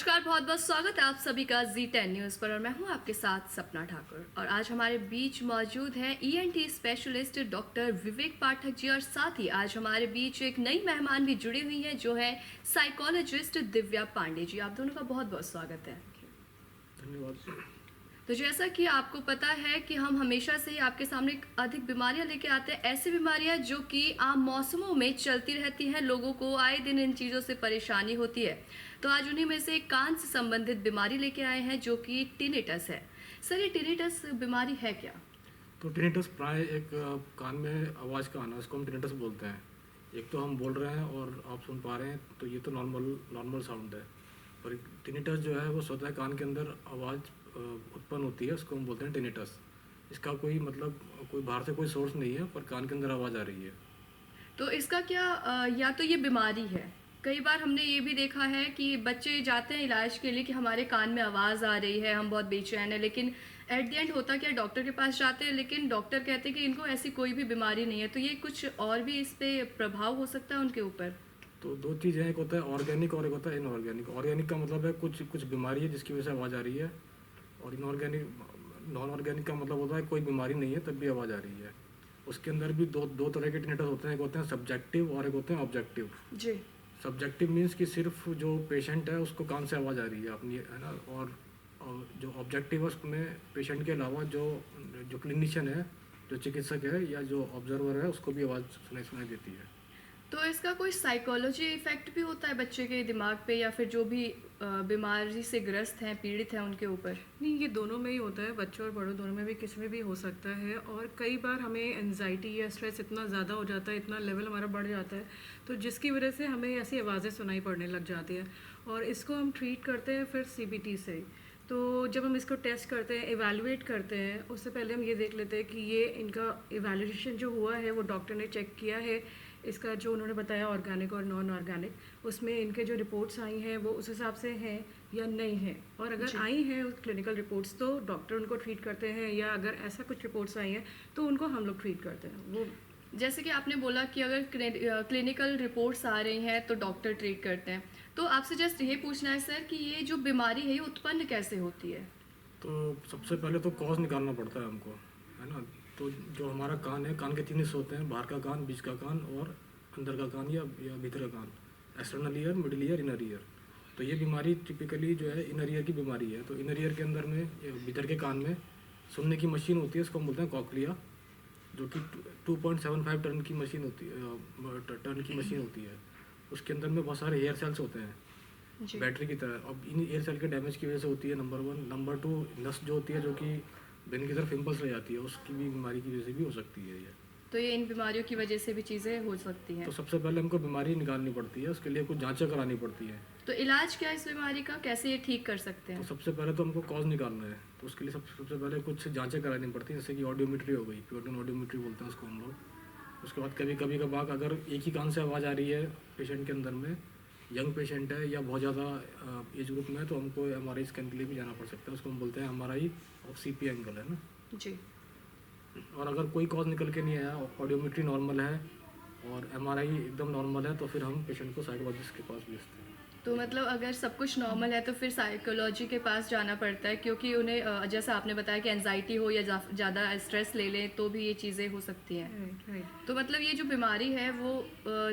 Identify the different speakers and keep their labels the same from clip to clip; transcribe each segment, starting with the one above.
Speaker 1: नमस्कार, बहुत बहुत स्वागत है आप सभी का जी10 न्यूज़ पर और मैं हूं आपके साथ सपना ठाकुर। और आज हमारे बीच मौजूद हैं ईएनटी स्पेशलिस्ट डॉक्टर विवेक पाठक जी और साथ ही आज हमारे बीच एक नई मेहमान भी जुड़ी हुई हैं जो है साइकोलॉजिस्ट दिव्या पांडे जी। आप दोनों का बहुत बहुत स्वागत है।
Speaker 2: धन्यवाद।
Speaker 1: तो जैसा कि आपको पता है कि हम हमेशा से ही आपके सामने अधिक बीमारियां लेके आते हैं, ऐसी बीमारियां जो कि आम मौसमों में चलती रहती हैं, लोगों को आए दिन इन चीज़ों से परेशानी होती है। तो आज उन्हीं में से एक कान से संबंधित बीमारी लेके आए हैं जो कि टिनिटस है। सर, ये टिनिटस बीमारी है क्या?
Speaker 2: तो टिनिटस प्राय एक कान में आवाज़ का आना, इसको हम टिनिटस बोलते हैं। एक तो हम बोल रहे हैं और आप सुन पा रहे हैं, तो ये तो नॉर्मल साउंड है। पर टिनिटस जो है वो स्वतः कान के अंदर आवाज़ उत्पन्न होती है, उसको हम बोलते हैं टिनिटस। इसका कोई मतलब कोई बाहर से कोई सोर्स नहीं है, पर कान के अंदर आवाज़ आ रही है।
Speaker 1: तो इसका क्या या तो ये बीमारी है। कई बार हमने ये भी देखा है कि बच्चे जाते हैं इलाज के लिए कि हमारे कान में आवाज़ आ रही है, हम बहुत बेचैन है, लेकिन एट द एंड होता क्या, डॉक्टर के पास जाते हैं लेकिन डॉक्टर कहते हैं कि इनको ऐसी कोई भी बीमारी नहीं है। तो ये कुछ और भी इस पे प्रभाव हो सकता है उनके ऊपर?
Speaker 2: तो दो चीज़ें हैं, एक होता है ऑर्गेनिक और एक होता है इनऑर्गेनिक। ऑर्गेनिक का मतलब है कुछ कुछ बीमारी है जिसकी वजह से आवाज़ आ रही है, और इनऑर्गेनिक नॉन ऑर्गेनिक का मतलब होता है कोई बीमारी नहीं है तब भी आवाज़ आ रही है। उसके अंदर भी दो दो तरह के टिनिटस होते हैं, एक होते हैं सब्जेक्टिव और एक होते हैं ऑब्जेक्टिव।
Speaker 1: जी।
Speaker 2: सब्जेक्टिव मीन्स कि सिर्फ जो पेशेंट है उसको कान से आवाज़ आ रही है अपनी, है ना। और जो ऑब्जेक्टिव है उसमें पेशेंट के अलावा जो जो क्लिनिशियन है, जो चिकित्सक है या जो ऑब्जर्वर है, उसको भी आवाज़ सुनाई देती है।
Speaker 1: तो इसका कोई साइकोलॉजी इफेक्ट भी होता है बच्चे के दिमाग पे या फिर जो भी बीमारी से ग्रस्त हैं, पीड़ित हैं, उनके ऊपर?
Speaker 3: नहीं, ये दोनों में ही होता है, बच्चों और बड़ों दोनों में भी, किसी में भी हो सकता है। और कई बार हमें एंजाइटी या स्ट्रेस इतना ज़्यादा हो जाता है, इतना लेवल हमारा बढ़ जाता है, तो जिसकी वजह से हमें ऐसी आवाज़ें सुनाई पड़ने लग जाती हैं। और इसको हम ट्रीट करते हैं फिर सीबीटी से। तो जब हम इसको टेस्ट करते हैं, इवैल्यूएट करते हैं, उससे पहले हम ये देख लेते हैं कि ये इनका इवैल्यूएशन जो हुआ है वो डॉक्टर ने चेक किया है, इसका जो उन्होंने बताया ऑर्गेनिक और नॉन ऑर्गेनिक, उसमें इनके जो रिपोर्ट्स आई हैं वो उस हिसाब से हैं या नहीं है। और अगर आई हैं उस क्लिनिकल रिपोर्ट्स तो डॉक्टर उनको ट्रीट करते हैं, या अगर ऐसा कुछ रिपोर्ट्स आई हैं तो उनको हम लोग ट्रीट करते हैं। वो
Speaker 1: जैसे कि आपने बोला कि अगर क्लिनिकल रिपोर्ट्स आ रही हैं तो डॉक्टर ट्रीट करते हैं, तो आपसे जस्ट ये पूछना है सर कि ये जो बीमारी है ये उत्पन्न कैसे होती है?
Speaker 2: तो सबसे पहले तो कॉज निकालना पड़ता है हमको, है ना। तो जो हमारा कान है, कान के तीन हिस्से होते हैं, बाहर का कान, बीच का कान और अंदर का कान या भीतर का कान। External ear, middle ear, inner ear. तो ये बीमारी टिपिकली जो है इनर ईयर की बीमारी है। तो इनर ईयर के अंदर में, भीतर के कान में सुनने की मशीन होती है, इसको हम बोलते हैं कॉकलिया, जो कि 2.75 टन की मशीन होती है, टन की मशीन होती है। उसके अंदर में बहुत सारे हेयर सेल्स होते हैं,
Speaker 1: जी।
Speaker 2: बैटरी की तरह। अब इन एयर सेल के डैमेज की वजह से होती है, नंबर 1। नंबर 2, नस जो होती है जो कि ब्रेन की तरफ इम्पल्स रह जाती है, उसकी भी बीमारी की वजह से भी हो सकती है ये।
Speaker 1: तो ये इन बीमारियों की वजह से भी चीज़ें हो सकती हैं।
Speaker 2: तो सबसे पहले हमको बीमारी निकालनी पड़ती है, उसके लिए कुछ जांचें करानी पड़ती है।
Speaker 1: तो इलाज क्या है इस बीमारी का, कैसे ये ठीक कर सकते
Speaker 2: तो
Speaker 1: हैं?
Speaker 2: सबसे पहले तो हमको कॉज निकालना है, तो उसके लिए सबसे पहले कुछ जांचें करानी पड़ती हैं, जैसे कि ऑडियोमेट्री हो गई, प्योटन ऑडियोमेट्री बोलते हैं उसको हम लोग। उसके बाद कभी कभार अगर एक ही कान से आवाज़ आ रही है पेशेंट के अंदर में, यंग पेशेंट है या बहुत ज़्यादा एज ग्रुप में है, तो हमको MRI स्कैन के लिए भी जाना पड़ सकता है। उसको हम बोलते हैं MRI ऑफ CP एंगल, है ना।
Speaker 1: जी।
Speaker 2: और अगर कोई कॉज निकल के नहीं आया, ऑडियोमेट्री नॉर्मल है और MRI एकदम नॉर्मल है, तो फिर हम पेशेंट को साइकोलॉजिस्ट के पास भेजते हैं।
Speaker 1: तो मतलब अगर सब कुछ नॉर्मल है तो फिर साइकोलॉजी के पास जाना पड़ता है, क्योंकि उन्हें जैसा आपने बताया कि एनजाइटी हो या ज़्यादा स्ट्रेस ले लें तो भी ये चीज़ें हो सकती हैं।
Speaker 3: राइट।
Speaker 1: तो मतलब ये जो बीमारी है वो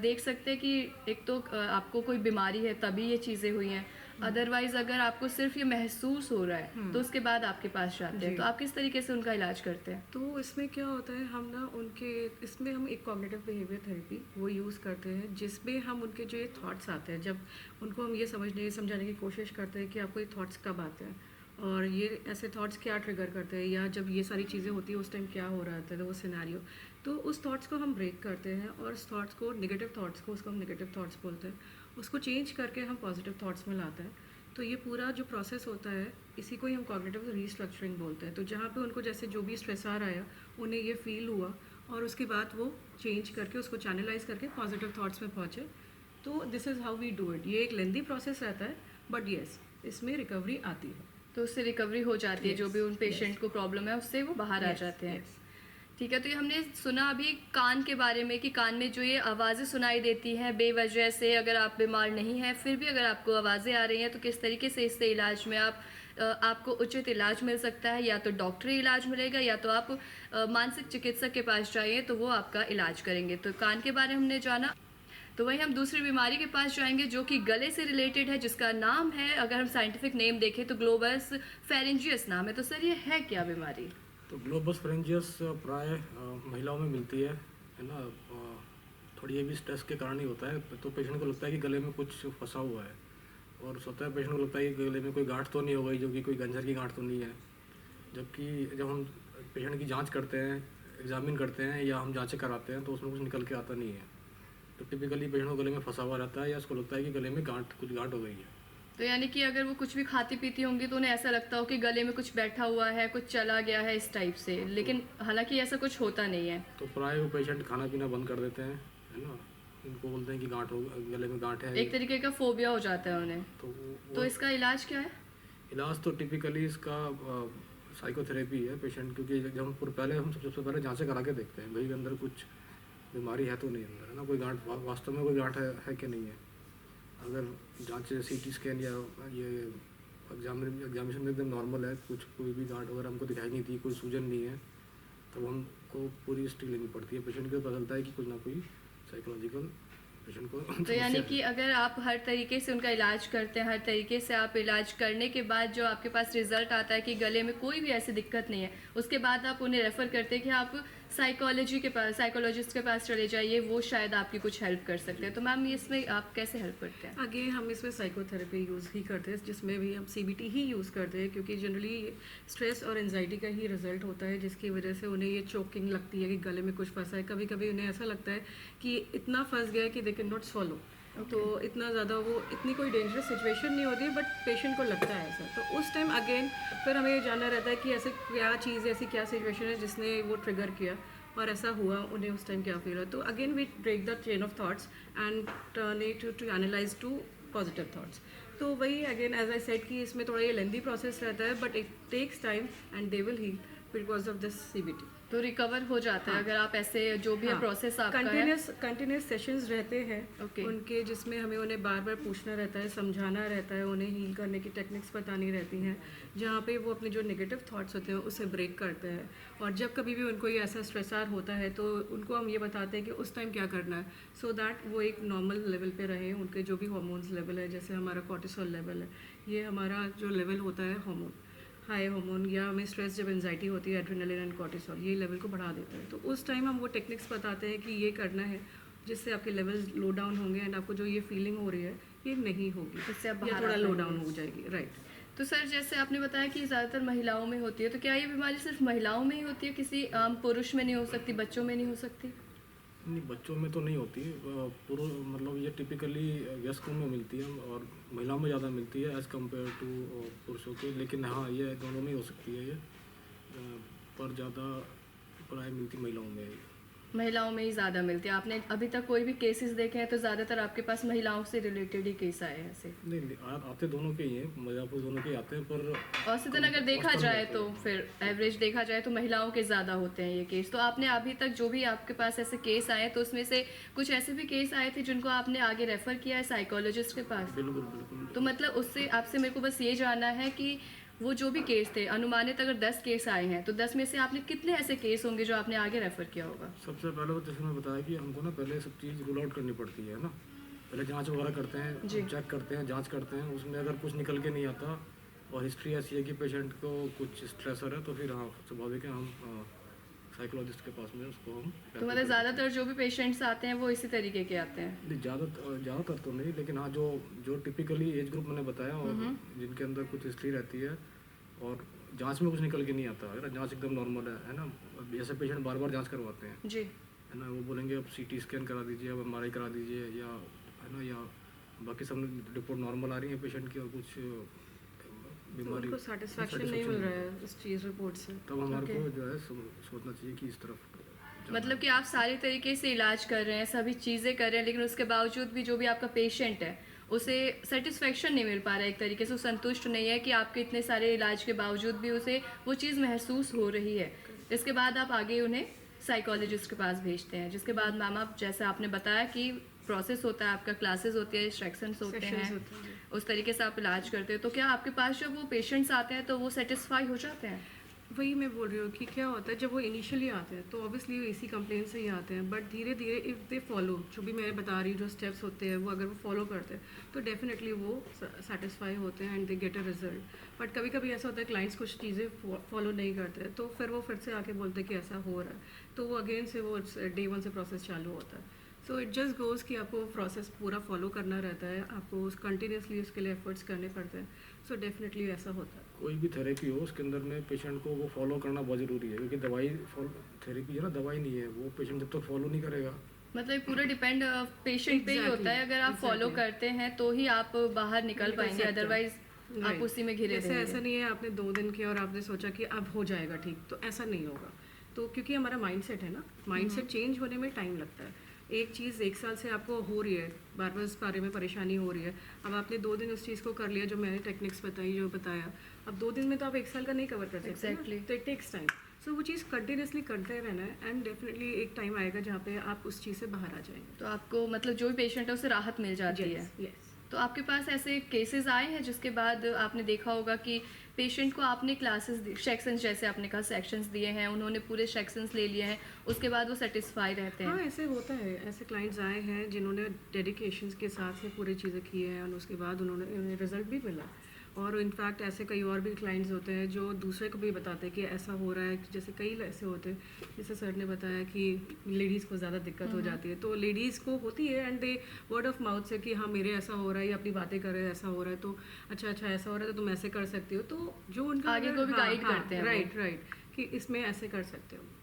Speaker 1: देख सकते हैं कि एक तो आपको कोई बीमारी है तभी ये चीज़ें हुई हैं, अदरवाइज अगर आपको सिर्फ ये महसूस हो रहा है तो उसके बाद आपके पास जाते हैं।
Speaker 3: जी।
Speaker 1: तो आप किस तरीके से उनका इलाज करते हैं?
Speaker 3: तो इसमें क्या होता है, हम ना उनके, इसमें हम एक कॉग्निटिव बिहेवियर थेरेपी वो यूज़ करते हैं, जिसमें हम उनके जो ये थॉट्स आते हैं, जब उनको हम ये समझाने की कोशिश करते हैं कि आपको ये थॉट्स कब आते हैं और ये ऐसे थॉट्स क्या ट्रिगर करते हैं, या जब ये सारी चीज़ें होती है उस टाइम क्या हो रहा होता है, तो वो सिनेरियो, तो उस थॉट्स को हम ब्रेक करते हैं और उस थॉट्स को, नेगेटिव थॉट्स को, उसको हम नेगेटिव थॉट्स बोलते हैं, उसको चेंज करके हम पॉजिटिव थॉट्स में लाते हैं। तो ये पूरा जो प्रोसेस होता है, इसी को ही हम कॉग्निटिव रीस्ट्रक्चरिंग बोलते हैं। तो जहाँ पे उनको जैसे जो भी स्ट्रेस आ रहा है, उन्हें ये फील हुआ और उसके बाद वो चेंज करके उसको चैनलाइज करके पॉजिटिव थॉट्स में पहुँचे। तो this is how we do it. ये एक लेंदी प्रोसेस रहता है, बट येस, इसमें रिकवरी आती है।
Speaker 1: तो उससे रिकवरी हो जाती है, जो भी उन पेशेंट को प्रॉब्लम है उससे वो बाहर आ जाते हैं। ठीक है, तो ये हमने सुना अभी कान के बारे में कि कान में जो ये आवाज़ें सुनाई देती हैं बेवजह से, अगर आप बीमार नहीं हैं फिर भी अगर आपको आवाज़ें आ रही हैं तो किस तरीके से इससे इलाज में आपको उचित इलाज मिल सकता है। या तो डॉक्टरी इलाज मिलेगा या तो आप मानसिक चिकित्सक के पास जाइए तो वो आपका इलाज करेंगे। तो कान के बारे में हमने जाना, तो वहीं हम दूसरी बीमारी के पास जाएंगे जो कि गले से रिलेटेड है, जिसका नाम है, अगर हम साइंटिफिक नेम देखें तो ग्लोबस फेरेंजियस नाम है। तो सर ये है क्या बीमारी?
Speaker 2: तो ग्लोबस फेरेंजियस प्राय महिलाओं में मिलती है ना। थोड़ी ये भी स्ट्रेस के कारण ही होता है। तो पेशेंट को लगता है कि गले में कुछ फंसा हुआ है, और स्वतः पेशेंट को लगता है कि गले में कोई गांठ तो नहीं हो गई, जो कि कोई गंजर की गांठ तो नहीं है। जबकि जब हम पेशेंट की जांच करते हैं, एग्जामिन करते हैं या हम जांचें कराते हैं तो उसमें कुछ निकल के आता नहीं है। तो टिपिकली पेशेंट को गले में फंसा हुआ रहता है या उसको लगता है कि गले में कुछ गांठ हो गई है।
Speaker 1: तो यानी कि अगर वो कुछ भी खाती पीती होंगी तो उन्हें ऐसा लगता हो कि गले में कुछ बैठा हुआ है, कुछ चला गया है इस टाइप से, लेकिन हालांकि ऐसा कुछ होता नहीं है।
Speaker 2: तो प्राय वो पेशेंट खाना पीना बंद कर देते हैं, है ना। उनको बोलते हैं कि गले में गांठ है,
Speaker 1: एक तरीके का फोबिया हो जाता है उन्हें। तो इसका इलाज क्या है?
Speaker 2: इलाज तो टिपिकली इसका साइकोथेरेपी है पेशेंट, क्योंकि जब हम सबसे पहले जांचें करा के देखते हैं भाई अंदर कुछ बीमारी है तो नहीं अंदर, है ना, कोई गांठ वास्तव में कोई गांठ है कि नहीं है। अगर जांच CT स्कैन या ये एग्जामिनेशन में एकदम नॉर्मल है, कोई भी गांठ वगैरह हमको दिखाई नहीं दी, कोई सूजन नहीं है, तब हमको पूरी हिस्ट्री लेनी पड़ती है। पेशेंट को पता चलता है कि कुछ ना कोई साइकोलॉजिकल पेशेंट को
Speaker 1: तो यानी कि अगर आप हर तरीके से उनका इलाज करते हैं, हर तरीके से आप इलाज करने के बाद जो आपके पास रिजल्ट आता है कि गले में कोई भी ऐसी दिक्कत नहीं है, उसके बाद आप उन्हें रेफ़र करते हैं कि आप साइकोलॉजिस्ट के पास चले जाइए, वो शायद आपकी कुछ हेल्प कर सकते हैं। तो मैम इसमें आप कैसे हेल्प करते हैं?
Speaker 3: आगे हम इसमें साइकोथेरेपी यूज़ ही करते हैं, जिसमें भी हम CBT ही यूज़ करते हैं, क्योंकि जनरली स्ट्रेस और एंजाइटी का ही रिजल्ट होता है, जिसकी वजह से उन्हें ये चोकिंग लगती है कि गले में कुछ फंसा है। कभी कभी उन्हें ऐसा लगता है कि इतना फंस गया है कि दे कैन नॉट स्वॉलो। तो इतना ज़्यादा वो इतनी कोई डेंजरस सिचुएशन नहीं होती, बट पेशेंट को लगता है ऐसा। तो उस टाइम अगेन फिर हमें ये जानना रहता है कि ऐसे क्या चीज़, ऐसी क्या सिचुएशन है जिसने वो ट्रिगर किया और ऐसा हुआ, उन्हें उस टाइम क्या फील हुआ। तो again we break the chain of thoughts and turn it to analyze to positive thoughts. तो वही अगेन एज आई सेड कि इसमें थोड़ा ये लेंदी प्रोसेस रहता है, but it takes time and they will heal because of this CBT।
Speaker 1: तो recover हो जाता है अगर आप ऐसे जो भी है प्रोसेस आपका है।
Speaker 3: कंटिन्यूस सेशंस रहते हैं उनके, जिसमें हमें उन्हें बार बार पूछना रहता है, समझाना रहता है, उन्हें हील करने की टेक्निक्स बतानी रहती हैं, जहाँ पे वो अपने जो नेगेटिव थॉट्स होते हैं उसे ब्रेक करते हैं। और जब कभी भी उनको ये ऐसा स्ट्रेसर होता है तो उनको हम ये बताते हैं कि उस टाइम क्या करना है, सो दैट वो एक नॉर्मल लेवल पे रहे। उनके जो भी हार्मोन्स लेवल है, जैसे हमारा कॉर्टिसोल लेवल है, ये हमारा जो लेवल होता है हार्मोन, हाई हार्मोन, या हमें स्ट्रेस जब एंजाइटी होती है, एड्रेनलिन एंड कॉर्टिसोल, ये लेवल को बढ़ा देता है। तो उस टाइम हम वो टेक्निक्स बताते हैं कि ये करना है, जिससे आपके लेवल लो डाउन होंगे एंड आपको जो ये फीलिंग हो रही है ये नहीं होगी,
Speaker 1: इससे आप
Speaker 3: या थोड़ा लो डाउन हो जाएगी। राइट।
Speaker 1: तो सर जैसे आपने बताया कि ज़्यादातर महिलाओं में होती है, तो क्या ये बीमारी सिर्फ महिलाओं में ही होती है, किसी आम पुरुष में नहीं हो सकती, बच्चों में नहीं हो सकती?
Speaker 2: नहीं, बच्चों में तो नहीं होती। मतलब ये टिपिकली वयस्कों में मिलती है और महिलाओं में ज़्यादा मिलती है एज़ कम्पेयर टू पुरुषों के। लेकिन हाँ, ये दोनों में हो सकती है ये, पर ज़्यादा प्राय मिलती महिलाओं में है।
Speaker 1: महिलाओं में ही ज़्यादा मिलती है। आपने अभी तक कोई भी केसेस देखे हैं तो ज़्यादातर आपके पास महिलाओं से रिलेटेड ही केस आए हैं ऐसे?
Speaker 2: नहीं, आते दोनों के ही हैं, मिर्ज़ापुर दोनों के ही आते हैं, पर
Speaker 1: औसतन अगर देखा जाए तो फिर एवरेज देखा जाए तो महिलाओं के ज़्यादा होते हैं ये केस। तो आपने अभी तक जो भी आपके पास ऐसे केस आए तो उसमें से कुछ ऐसे भी केस आए थे जिनको आपने आगे रेफ़र किया है साइकोलॉजिस्ट के पास?
Speaker 2: बिल्कुल बिल्कुल।
Speaker 1: तो मतलब उससे आपसे मेरे को बस ये जानना है कि वो जो भी केस थे, अनुमानित अगर 10 केस आए हैं तो 10 में से आपने कितने ऐसे केस होंगे जो आपने आगे रेफ़र किया होगा?
Speaker 2: सबसे पहले तो जैसे मैं बताया कि हमको ना पहले सब चीज़ रूल आउट करनी पड़ती है ना। पहले जांच वगैरह करते हैं, चेक करते हैं, जांच करते हैं, उसमें अगर कुछ निकल के नहीं आता और हिस्ट्री ऐसी है कि पेशेंट को कुछ स्ट्रेसर है, तो फिर हाँ स्वाभाविक है हम साइकोलॉजिस्ट के पास में उसको हम।
Speaker 1: तो मतलब ज़्यादातर जो भी पेशेंट्स आते हैं वो इसी तरीके के आते हैं?
Speaker 2: नहीं, ज़्यादातर तो नहीं, लेकिन हाँ जो टिपिकली एज ग्रुप मैंने बताया और जिनके अंदर कुछ हिस्ट्री रहती है और जांच में कुछ निकल के नहीं आता है, जांच एकदम नॉर्मल है ना। जैसे पेशेंट बार बार जांच करवाते हैं
Speaker 1: जी,
Speaker 2: है ना, वो बोलेंगे अब CT स्कैन करा दीजिए, अब MRI करा दीजिए, या है ना, या बाकी सब रिपोर्ट नॉर्मल आ रही है पेशेंट की और कुछ बीमारी
Speaker 3: उनको सेटिस्फैक्शन नहीं मिल रहा है इस चीज़ रिपोर्ट से,
Speaker 2: तब हमारे को जो है सोचना चाहिए कि इस तरफ
Speaker 1: मतलब कि आप सारे तरीके से इलाज कर रहे हैं, सभी चीज़ें कर रहे हैं, लेकिन उसके बावजूद भी जो भी आपका पेशेंट है उसे सेटिस्फेक्शन नहीं मिल पा रहा है, एक तरीके से वो संतुष्ट नहीं है कि आपके इतने सारे इलाज के बावजूद भी उसे वो चीज़ महसूस हो रही है। इसके बाद आप आगे उन्हें साइकोलॉजिस्ट के पास भेजते हैं, जिसके बाद मैम आप जैसे आपने बताया कि प्रोसेस होता है आपका, क्लासेस होते हैं, सेक्शंस होते
Speaker 3: सेशंस
Speaker 1: हैं,
Speaker 3: होते हैं।
Speaker 1: उस तरीके से आप इलाज करते हो। तो क्या आपके पास जब वो पेशेंट्स आते हैं तो वो सेटिस्फाई हो जाते हैं?
Speaker 3: वही मैं बोल रही हूँ कि क्या होता है जब वो इनिशियली आते हैं तो ऑब्वियसली वो इसी कंप्लेन से ही आते हैं, बट धीरे धीरे इफ़ दे फॉलो, जो भी मैं बता रही हूँ जो स्टेप्स होते हैं वो अगर वो फॉलो करते हैं तो डेफिनेटली वो सेटिस्फाई होते हैं and they get a result. But कभी कभी ऐसा होता है क्लाइंट्स कुछ चीज़ें फॉलो नहीं करते हैं तो फिर वो फिर से आके बोलते हैं कि ऐसा हो रहा है, तो वो अगेन से वो डे 1 से प्रोसेस चालू होता है। सो इट जस्ट गोज़ कि आपको प्रोसेस पूरा फॉलो करना रहता है, आपको कंटिन्यूसली उसके लिए एफर्ट्स करने पड़ते हैं। सो डेफिनेटली ऐसा होता है।
Speaker 2: कोई भी थेरेपी हो उसके अंदर में पेशेंट को वो फॉलो करना बहुत ज़रूरी है, क्योंकि दवाई थेरेपी है ना, दवाई नहीं है। वो पेशेंट जब तक फॉलो नहीं करेगा,
Speaker 1: मतलब ये पूरा डिपेंड पेशेंट पे ही होता है, अगर आप फॉलो
Speaker 3: Exactly.
Speaker 1: करते हैं तो ही आप बाहर निकल
Speaker 3: निकल
Speaker 1: पाएंगे,
Speaker 3: सकते हैं।
Speaker 1: अदरवाइज आप
Speaker 3: Right.
Speaker 1: उसी में घिरे
Speaker 3: जैसे ऐसा
Speaker 1: रहेंगे।
Speaker 3: नहीं है आपने 2 दिन किया और आपने सोचा कि अब हो जाएगा ठीक, तो ऐसा नहीं होगा। तो क्योंकि हमारा माइंडसेट है ना, माइंडसेट चेंज होने में टाइम लगता है। एक चीज़ 1 साल से आपको हो रही है, बार बार इस बारे में परेशानी हो रही है, अब आपने 2 दिन उस चीज़ को कर लिया जो मैंने टेक्निक्स बताई, जो बताया, अब 2 दिन में तो आप 1 साल का नहीं कवर कर सकते ना।
Speaker 1: Exactly.
Speaker 3: तो इट टेक्स टाइम। सो वो चीज़ कंटिन्यूसली करते रहना है एंड डेफिनेटली एक टाइम आएगा जहाँ पे आप उस चीज़ से बाहर आ जाएंगे।
Speaker 1: तो आपको मतलब जो भी पेशेंट है उसे राहत मिल जाती है।
Speaker 3: Yes yes.
Speaker 1: तो आपके पास ऐसे केसेस आए हैं जिसके बाद आपने देखा होगा कि पेशेंट को आपने क्लासेस सेक्शंस, जैसे आपने कहा सेक्शंस दिए हैं, उन्होंने पूरे सेक्शंस ले लिए हैं, उसके बाद वो सेटिस्फाई रहते
Speaker 3: हाँ,
Speaker 1: हैं?
Speaker 3: ऐसे होता है। ऐसे क्लाइंट्स आए हैं जिन्होंने डेडिकेशन के साथ से पूरी चीज़ें की हैं और उसके बाद उन्हें रिजल्ट भी मिला। और इनफैक्ट ऐसे कई और भी क्लाइंट्स होते हैं जो दूसरे को भी बताते हैं कि ऐसा हो रहा है। जैसे कई ऐसे होते हैं, जैसे सर ने बताया कि लेडीज़ को ज़्यादा दिक्कत हो जाती है, तो लेडीज़ को होती है and they word of mouth से कि हाँ मेरे ऐसा हो रहा है, या अपनी बातें कर रहे हैं ऐसा हो रहा है, तो अच्छा अच्छा ऐसा हो रहा है तो तुम ऐसे कर सकती हो। तो जो उनका
Speaker 1: आगे को भी गाइड करते हैं वो।
Speaker 3: राइट राइट, कि इसमें ऐसे कर सकते हो।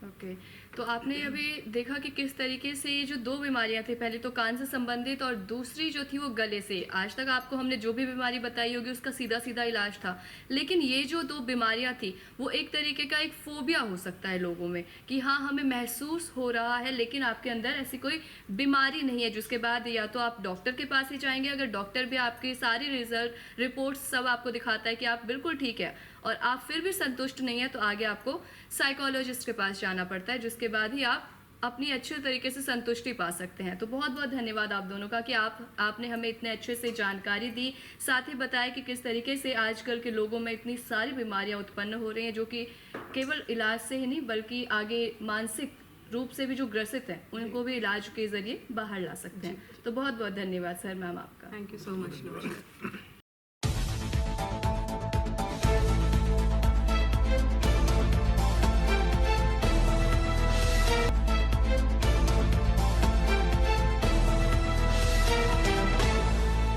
Speaker 1: ओके। तो आपने अभी देखा कि किस तरीके से ये जो 2 बीमारियां थी, पहले तो कान से संबंधित और दूसरी जो थी वो गले से। आज तक आपको हमने जो भी बीमारी बताई होगी उसका सीधा सीधा इलाज था, लेकिन ये जो 2 बीमारियां थी वो एक तरीके का एक फोबिया हो सकता है लोगों में कि हाँ हमें महसूस हो रहा है, लेकिन आपके अंदर ऐसी कोई बीमारी नहीं है, जिसके बाद या तो आप डॉक्टर के पास ही जाएंगे, अगर डॉक्टर भी आपकी सारी रिजल्ट रिपोर्ट सब आपको दिखाता है कि आप बिल्कुल ठीक है और आप फिर भी संतुष्ट नहीं है, तो आगे आपको साइकोलॉजिस्ट के पास जाना पड़ता है, जिसके बाद ही आप अपनी अच्छे तरीके से संतुष्टि पा सकते हैं। तो बहुत बहुत धन्यवाद आप दोनों का कि आपने हमें इतने अच्छे से जानकारी दी, साथ ही बताया कि किस तरीके से आजकल के लोगों में इतनी सारी बीमारियां उत्पन्न हो रही हैं, जो कि केवल इलाज से ही नहीं बल्कि आगे मानसिक रूप से भी जो ग्रसित हैं उनको भी इलाज के जरिए बाहर ला सकते हैं। तो बहुत बहुत धन्यवाद सर, मैम आपका।
Speaker 3: Thank you so much.